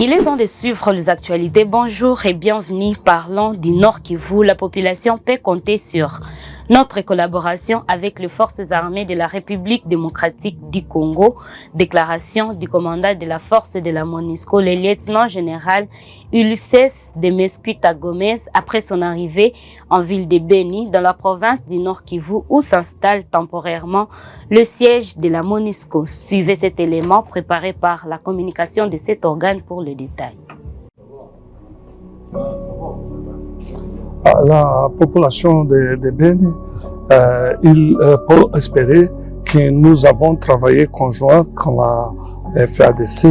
Il est temps de suivre les actualités. Bonjour et bienvenue. Parlons du Nord Kivu. La population peut compter sur notre collaboration avec les forces armées de la République démocratique du Congo. Déclaration du commandant de la force de la MONUSCO, le lieutenant-général Ulysses de Mesquita Gomez, après son arrivée en ville de Beni, dans la province du Nord Kivu, où s'installe temporairement le siège de la MONUSCO. Suivez cet élément préparé par la communication de cet organe pour le détail. La population de Beni, il peut espérer que nous avons travaillé conjoint avec la FADC.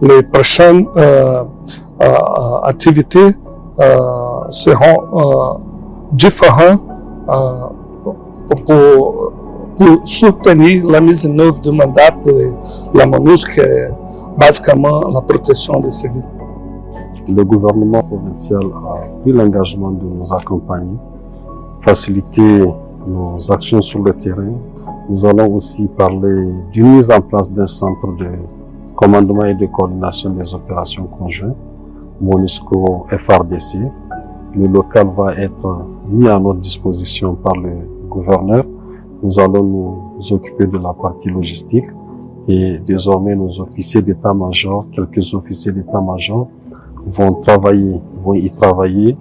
Les prochaines activités seront différentes pour soutenir la mise en œuvre du mandat de la MONUSCO, qui est basiquement la protection des civils. Le gouvernement provincial a pris l'engagement de nous accompagner, faciliter nos actions sur le terrain. Nous allons aussi parler d'une mise en place d'un centre de commandement et de coordination des opérations conjointes, MONUSCO FRDC. Le local va être mis à notre disposition par le gouverneur. Nous allons nous occuper de la partie logistique et désormais nos officiers d'état-major, quelques officiers d'état-major, vont y travailler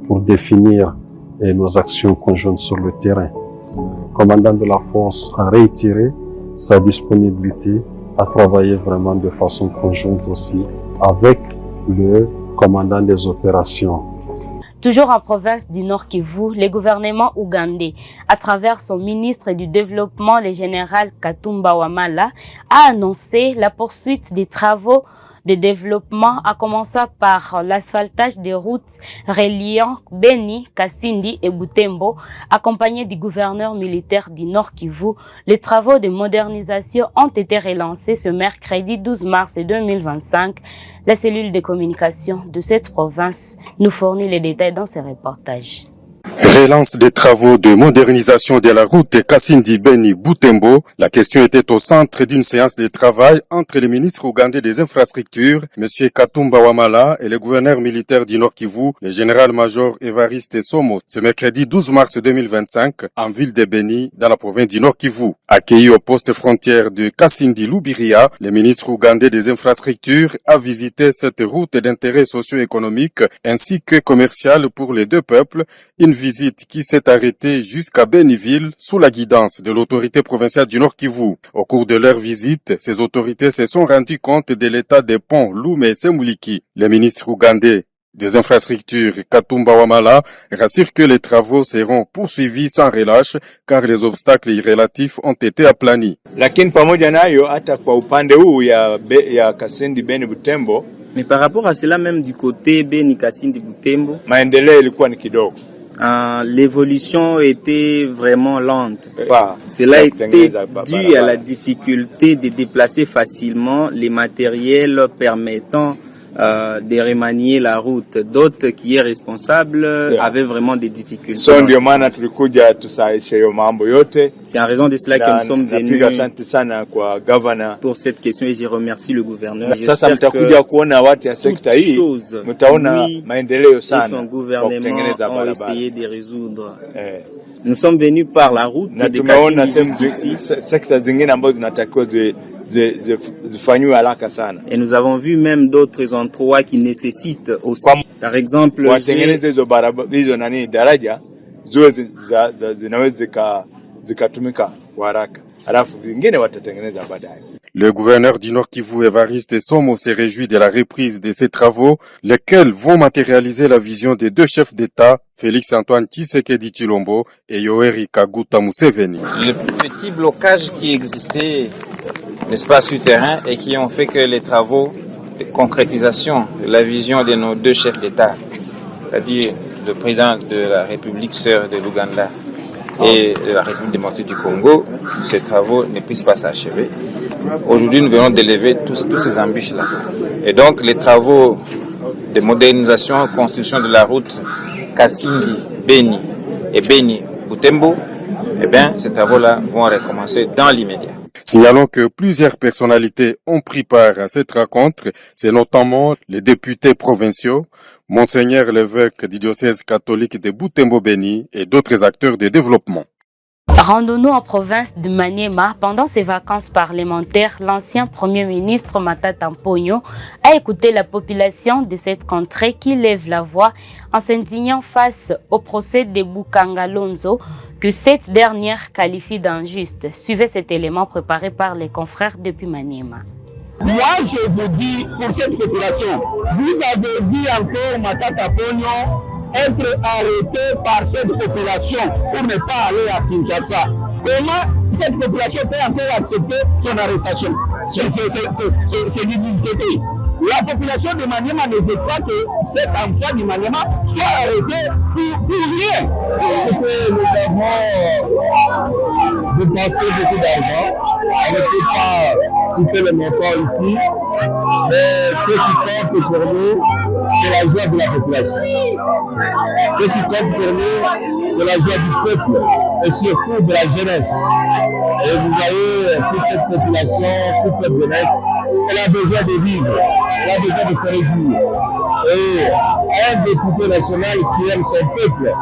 pour définir nos actions conjointes sur le terrain. Le commandant de la force a réitéré sa disponibilité à travailler vraiment de façon conjointe aussi avec le commandant des opérations. Toujours en province du Nord Kivu, le gouvernement ougandais, à travers son ministre du Développement, le général Katumba Wamala, a annoncé la poursuite des travaux de développement, à commencer par l'asphaltage des routes reliant Beni, Kasindi et Butembo, accompagné du gouverneur militaire du Nord Kivu. Les travaux de modernisation ont été relancés ce mercredi 12 mars 2025. La cellule de communication de cette province nous fournit les détails dans ce reportage. Relance des travaux de modernisation de la route Kasindi-Beni-Butembo. La question était au centre d'une séance de travail entre le ministre ougandais des infrastructures, M. Katumba Wamala, et le gouverneur militaire du Nord Kivu, le général-major Evariste Somo, ce mercredi 12 mars 2025, en ville de Beni, dans la province du Nord Kivu. Accueilli au poste frontière de Kasindi-Lubiria, le ministre ougandais des infrastructures a visité cette route d'intérêt socio-économique ainsi que commercial pour les deux peuples, une visite qui s'est arrêtée jusqu'à Beniville sous la guidance de l'autorité provinciale du Nord Kivu. Au cours de leur visite, ces autorités se sont rendues compte de l'état des ponts Lume et Semuliki. Le ministre ougandais des infrastructures Katumba Wamala rassure que les travaux seront poursuivis sans relâche car les obstacles relatifs ont été aplanis. Lakini pamoja nayo hata kwa upande huu ya Kasindi Beni Butembo, mais par rapport à cela même du côté Beni Kasindi Butembo, maendeleo ilikuwa ni kidogo. L'évolution était vraiment lente. Cela était dû à la difficulté de déplacer facilement les matériels permettant de remanier la route. D'autres qui est responsable avaient vraiment des difficultés. So ndio maana tulikuja tusaishe hiyo mambo yote. C'est en raison de cela que nous sommes venus. Asante sana kwa governor pour cette question et je remercie le gouverneur. Sasa mtakuja kuona watu ya sekta hii, mtaona maendeleo sana. Son gouvernement ont essayé de résoudre. Nous sommes venus par la route de Kasindi. Sekta zingine ambazo zinatakiwa et nous avons vu même d'autres endroits qui nécessitent aussi. Par exemple, le gouverneur du Nord Kivu, Evariste Somo, s'est réjoui de la reprise de ces travaux, lesquels vont matérialiser la vision des deux chefs d'État, Félix-Antoine Tshisekedi Tshilombo et Yoweri Kaguta Museveni. Le petit blocage qui existait, n'est-ce pas, sur terrain, et qui ont fait que les travaux de concrétisation de la vision de nos deux chefs d'État, c'est-à-dire le président de la République sœur de l'Ouganda et de la République démocratique du Congo, ces travaux ne puissent pas s'achever. Aujourd'hui, nous venons d'élever tous ces embûches-là. Et donc, les travaux de modernisation, construction de la route Kasindi, Beni et Beni, Butembo, eh bien, ces travaux-là vont recommencer dans l'immédiat. Signalons que plusieurs personnalités ont pris part à cette rencontre, c'est notamment les députés provinciaux, Monseigneur l'évêque du diocèse catholique de Butembo-Beni et d'autres acteurs de développement. Rendons-nous en province de Maniema. Pendant ses vacances parlementaires, l'ancien Premier ministre Matata Mponyo a écouté la population de cette contrée qui lève la voix en s'indignant face au procès de Bukanga Lonzo que cette dernière qualifie d'injuste. Suivez cet élément préparé par les confrères depuis Maniema. Moi, je vous dis, pour cette population, vous avez vu encore Matata Mponyo être arrêté par cette population pour ne pas aller à Kinshasa. Comment cette population peut encore accepter son arrestation? C'est du La population de Maniema ne veut pas que cet enfant de Maniema soit arrêté pour rien. Nous avons dépensé beaucoup d'argent. On ne peut pas citer le montant ici, mais ce qui compte pour nous, c'est la joie de la population. Ce qui compte pour nous, c'est la joie du peuple et surtout de la jeunesse. Et vous voyez, toute cette population, toute cette jeunesse, elle a besoin de vivre, elle a besoin de se réjouir. Et un député national qui aime son peuple,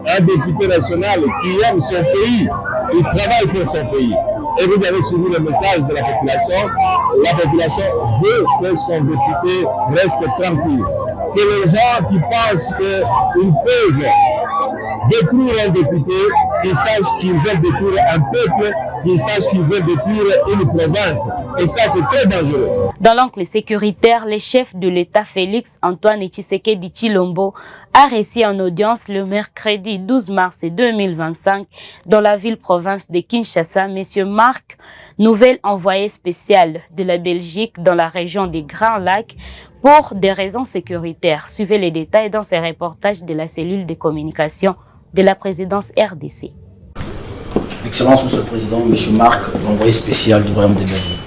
un député national qui aime son pays, il travaille pour son pays. Et vous avez suivi le message de la population. La population veut que son député reste tranquille. Que les gens qui pensent qu'ils peuvent détruire un député, qu'ils sachent qu'ils veulent détruire un peuple, qu'ils sachent qu'ils veulent détruire une province. Et ça, c'est très dangereux. Dans l'angle sécuritaire, le chef de l'État Félix Antoine Tshisekedi Tshilombo a reçu en audience le mercredi 12 mars 2025 dans la ville-province de Kinshasa, M. Marc, nouvel envoyé spécial de la Belgique dans la région des Grands Lacs pour des raisons sécuritaires. Suivez les détails dans ces reportages de la cellule de communication de la présidence RDC. Excellence, Monsieur le Président, Monsieur Marc, l'envoyé spécial du Royaume de Belgique.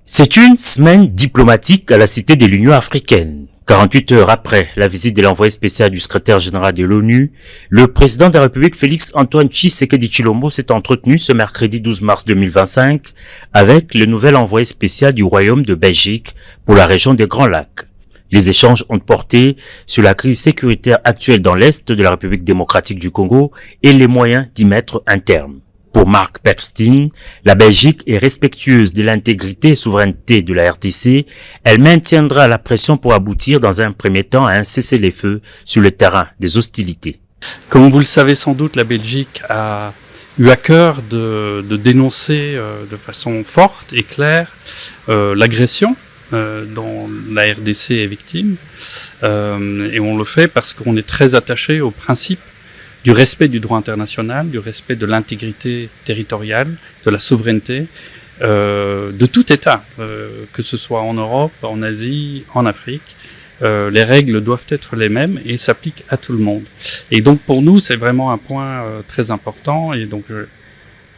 C'est une semaine diplomatique à la Cité de l'Union africaine. 48 heures après la visite de l'envoyé spécial du secrétaire général de l'ONU, le président de la République Félix Antoine Tshisekedi Tshilombo s'est entretenu ce mercredi 12 mars 2025 avec le nouvel envoyé spécial du Royaume de Belgique pour la région des Grands Lacs. Les échanges ont porté sur la crise sécuritaire actuelle dans l'Est de la République démocratique du Congo et les moyens d'y mettre un terme. Pour Mark Perstein, la Belgique est respectueuse de l'intégrité et souveraineté de la RDC. Elle maintiendra la pression pour aboutir dans un premier temps à un cessez-le-feu sur le terrain des hostilités. Comme vous le savez sans doute, la Belgique a eu à cœur de dénoncer de façon forte et claire l'agression dont la RDC est victime. Et on le fait parce qu'on est très attaché au principe du respect du droit international, du respect de l'intégrité territoriale, de la souveraineté, de tout État, que ce soit en Europe, en Asie, en Afrique. Les règles doivent être les mêmes et s'appliquent à tout le monde. Et donc pour nous, c'est vraiment un point très important. Et donc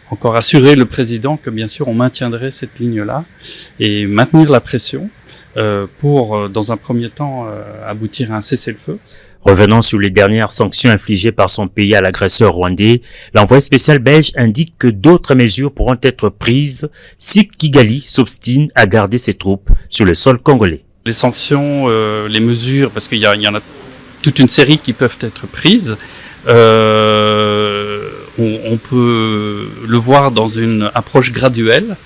encore assurer le président que bien sûr on maintiendrait cette ligne-là et maintenir la pression pour, dans un premier temps, aboutir à un cessez-le-feu. Revenant sur les dernières sanctions infligées par son pays à l'agresseur rwandais, l'envoyé spécial belge indique que d'autres mesures pourront être prises si Kigali s'obstine à garder ses troupes sur le sol congolais. Les sanctions, les mesures, parce qu'il y en a toute une série qui peuvent être prises, on peut le voir dans une approche graduelle.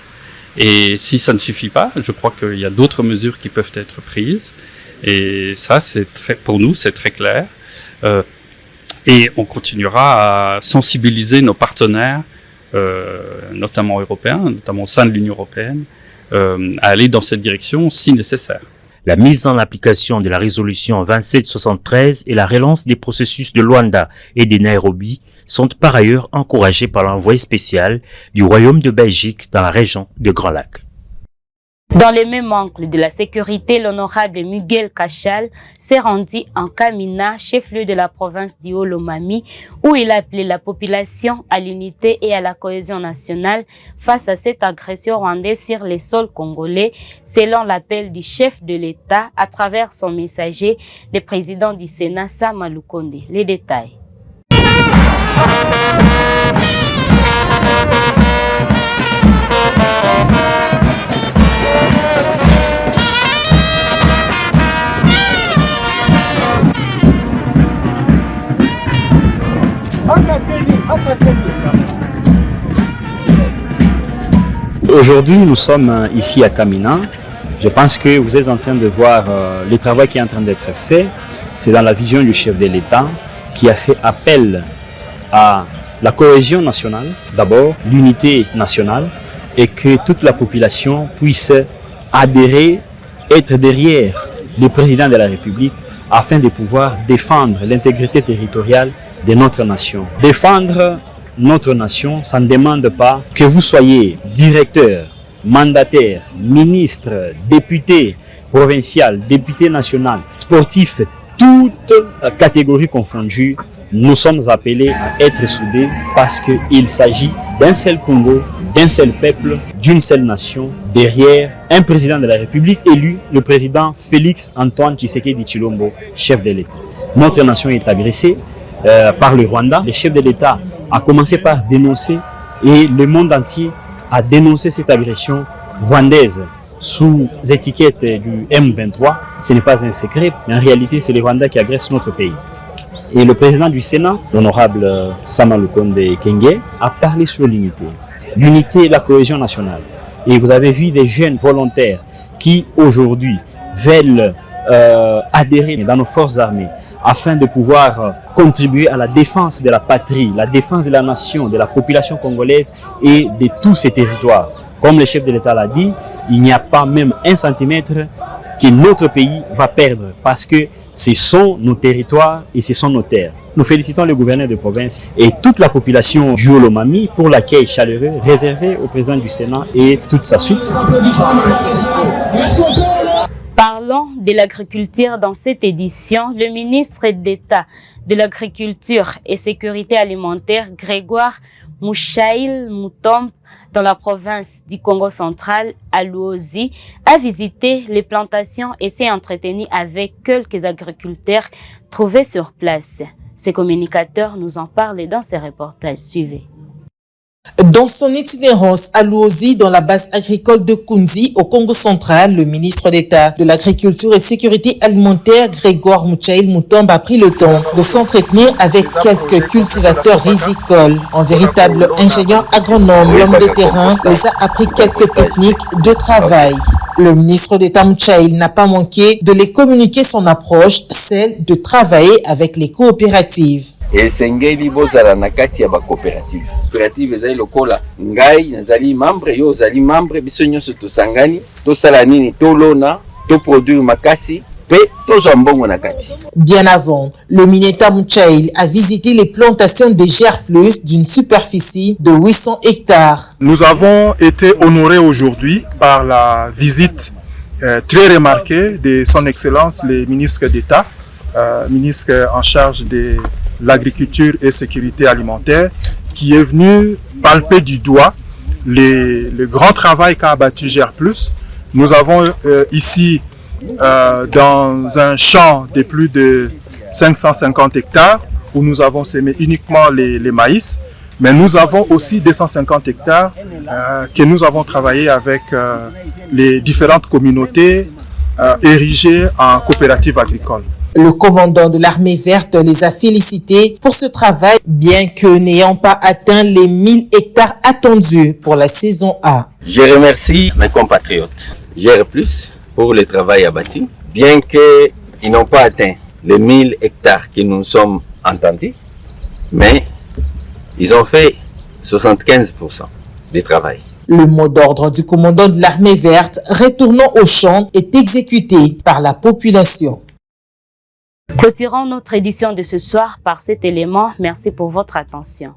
Et si ça ne suffit pas, je crois qu'il y a d'autres mesures qui peuvent être prises. Et ça, pour nous, c'est très clair. Et on continuera à sensibiliser nos partenaires, notamment européens, notamment au sein de l'Union européenne, à aller dans cette direction si nécessaire. La mise en application de la résolution 2773 et la relance des processus de Luanda et de Nairobi sont par ailleurs encouragés par l'envoyé spécial du Royaume de Belgique dans la région de Grands Lacs. Dans le même angle de la sécurité, l'honorable Miguel Cachal s'est rendu en Kamina, chef-lieu de la province d'Iolomami, où il a appelé la population à l'unité et à la cohésion nationale face à cette agression rwandaise sur les sols congolais, selon l'appel du chef de l'État à travers son messager, le président du Sénat, Sama Lukonde. Les détails. Aujourd'hui, nous sommes ici à Kamina. Je pense que vous êtes en train de voir le travail qui est en train d'être fait. C'est dans la vision du chef de l'État qui a fait appel à la cohésion nationale, d'abord, l'unité nationale, et que toute la population puisse adhérer, être derrière le président de la République afin de pouvoir défendre l'intégrité territoriale de notre nation. Défendre notre nation, ça ne demande pas que vous soyez directeur, mandataire, ministre, député provincial, député national, sportif, toutes catégories confondues. Nous sommes appelés à être soudés parce qu'il s'agit d'un seul Congo, d'un seul peuple, d'une seule nation, derrière un président de la République élu, le président Félix Antoine Tshisekedi Tshilombo, chef de l'État. Notre nation est agressée par le Rwanda. Le chef de l'État a commencé par dénoncer et le monde entier a dénoncé cette agression rwandaise sous étiquette du M23. Ce n'est pas un secret, mais en réalité c'est le Rwanda qui agresse notre pays. Et le président du Sénat, l'honorable Sama Lukonde Kenge, a parlé sur l'unité. L'unité et la cohésion nationale. Et vous avez vu des jeunes volontaires qui aujourd'hui veulent adhérer dans nos forces armées afin de pouvoir contribuer à la défense de la patrie, la défense de la nation, de la population congolaise et de tous ces territoires. Comme le chef de l'État l'a dit, il n'y a pas même un centimètre que notre pays va perdre parce que ce sont nos territoires et ce sont nos terres. Nous félicitons le gouverneur de province et toute la population du Olomami pour l'accueil chaleureux réservé au président du Sénat et toute sa suite. Parlons de l'agriculture dans cette édition. Le ministre d'État de l'Agriculture et Sécurité alimentaire, Grégoire Muchail Mutomba, dans la province du Congo central, à Luozi, a visité les plantations et s'est entretenu avec quelques agriculteurs trouvés sur place. Ces communicateurs nous en parlent dans ces reportages. Suivez. Dans son itinérance à Luozi, dans la base agricole de Kunzi, au Congo central, le ministre d'État de l'Agriculture et Sécurité alimentaire, Grégoire Muchail Mutomba, a pris le temps de s'entretenir avec quelques cultivateurs rizicoles. En véritable ingénieur agronome, l'homme de terrain les a appris quelques techniques de travail. Le ministre d'État Muchail n'a pas manqué de les communiquer son approche, celle de travailler avec les coopératives. esengeli bozala na kati ya ba coopérative. Coopérative ezali lokola ngai nazali membre yo ozali membre biso nyonso tosangani tosala nini tolona to produire makasi pe tozwa mbongo na kati. Bien avant, le ministre Muchail a visité les plantations de Gerplus d'une superficie de 800 hectares. Nous avons été honorés aujourd'hui par la visite très remarquée de son Excellence le ministre d'État, ministre en charge de l'agriculture et sécurité alimentaire, qui est venu palper du doigt le grand travail qu'a abattu Gerplus. Nous avons ici dans un champ de plus de 550 hectares où nous avons semé uniquement les maïs, mais nous avons aussi 250 hectares que nous avons travaillé avec les différentes communautés érigées en coopératives agricoles. Le commandant de l'armée verte les a félicités pour ce travail, bien que n'ayant pas atteint les 1000 hectares attendus pour la saison A. Je remercie mes compatriotes Gerplus pour le travail abattu, bien qu'ils n'ont pas atteint les 1000 hectares que nous sommes entendus, mais ils ont fait 75% du travail. Le mot d'ordre du commandant de l'armée verte, retournant au champ, est exécuté par la population. Clôturons notre édition de ce soir par cet élément. Merci pour votre attention.